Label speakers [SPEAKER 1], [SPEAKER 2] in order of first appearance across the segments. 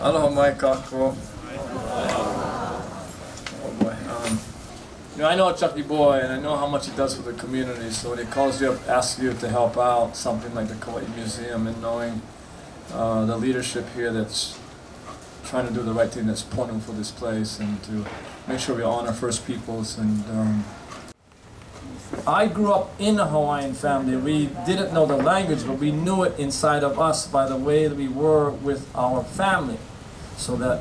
[SPEAKER 1] Aloha mai kako. Oh boy. I know Chucky Boy, and I know how much he does for the community. So when he calls you up, asks you to help out something like the Kauai Museum, and knowing the leadership here that's trying to do the right thing, that's pointing for this place, and to make sure we honor First Peoples. And I grew up in a Hawaiian family. We didn't know the language, but we knew it inside of us by the way that we were with our family. So that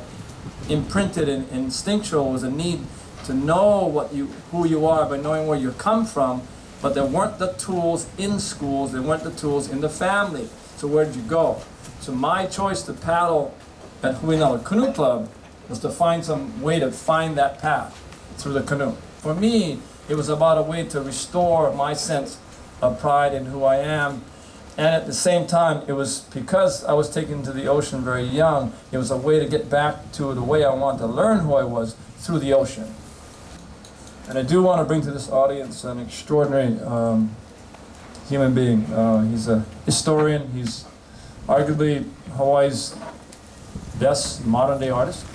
[SPEAKER 1] imprinted and instinctual was a need to know who you are by knowing where you come from, but there weren't the tools in schools, there weren't the tools in the family. So where'd you go? So my choice to paddle at Huinala Canoe Club was to find some way to find that path through the canoe. For me, it was about a way to restore my sense of pride in who I am. And at the same time, it was because I was taken to the ocean very young, it was a way to get back to the way I wanted to learn who I was through the ocean. And I do want to bring to this audience an extraordinary human being. He's a historian. He's arguably Hawaii's best modern-day artist.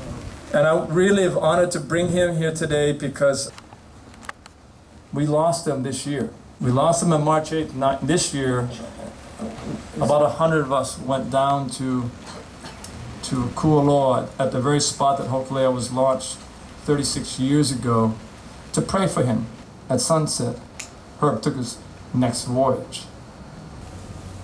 [SPEAKER 1] And I really am honored to bring him here today because we lost him this year. We lost him on March 8th this year. About 100 of us went down to Kualoa at the very spot that Hokulea was launched 36 years ago to pray for him. At sunset, Herb took his next voyage,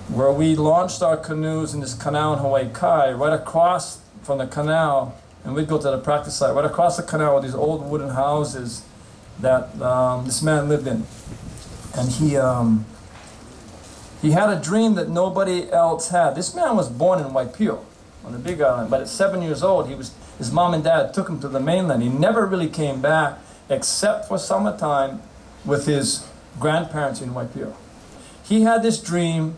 [SPEAKER 1] where we launched our canoes in this canal in Hawaii Kai, right across from the canal, and we'd go to the practice site, right across the canal with these old wooden houses that this man lived in. And he had a dream that nobody else had. This man was born in Waipio, on the Big Island, but at 7 years old, his mom and dad took him to the mainland. He never really came back, except for summertime with his grandparents in Waipio. He had this dream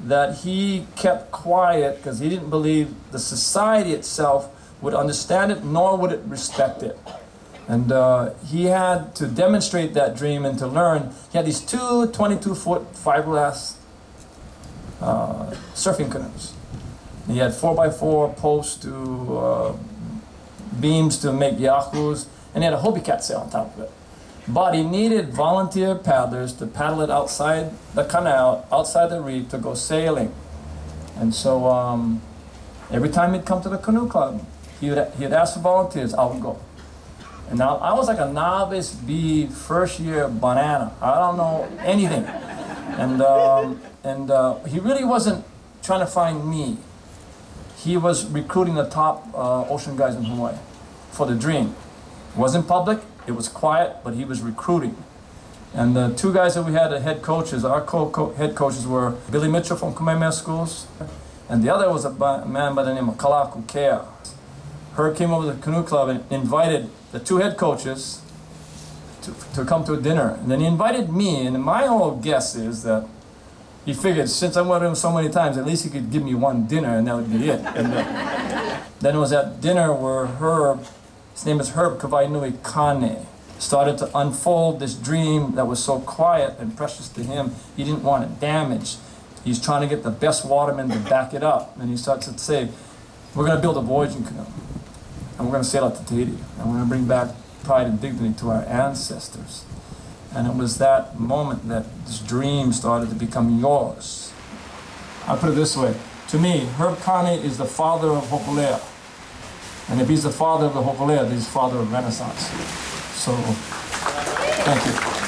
[SPEAKER 1] that he kept quiet because he didn't believe the society itself would understand it, nor would it respect it. And he had to demonstrate that dream and to learn. He had these two 22-foot fiberglass surfing canoes. He had 4x4 posts to beams to make yahus, and he had a hobie cat sail on top of it. But he needed volunteer paddlers to paddle it outside the canal, outside the reef, to go sailing. And so every time he'd come to the canoe club, he'd ask for volunteers. I would go. And now I was like a novice B, first year banana. I don't know anything. And he really wasn't trying to find me. He was recruiting the top ocean guys in Hawaii for the dream. It wasn't public, it was quiet, but he was recruiting. And the two guys that we had as head coaches, our head coaches were Billy Mitchell from Kamehameha Schools, and the other was a man by the name of Kalaku Kea. Herb came over to the canoe club and invited the two head coaches to come to a dinner. And then he invited me, and my whole guess is that he figured since I went to him so many times, at least he could give me one dinner and that would be it. And then it was at dinner where Herb, his name is Herb Kane, started to unfold this dream that was so quiet and precious to him. He didn't want it damaged. He's trying to get the best watermen to back it up. And he starts to say, we're going to build a voyaging canoe. And we're going to sail out to Tahiti. And we're going to bring back pride and dignity to our ancestors. And it was that moment that this dream started to become yours. I'll put it this way. To me, Herb Kane is the father of Hokulea. And if he's the father of the Hokulea, he's the father of Renaissance. So, thank you.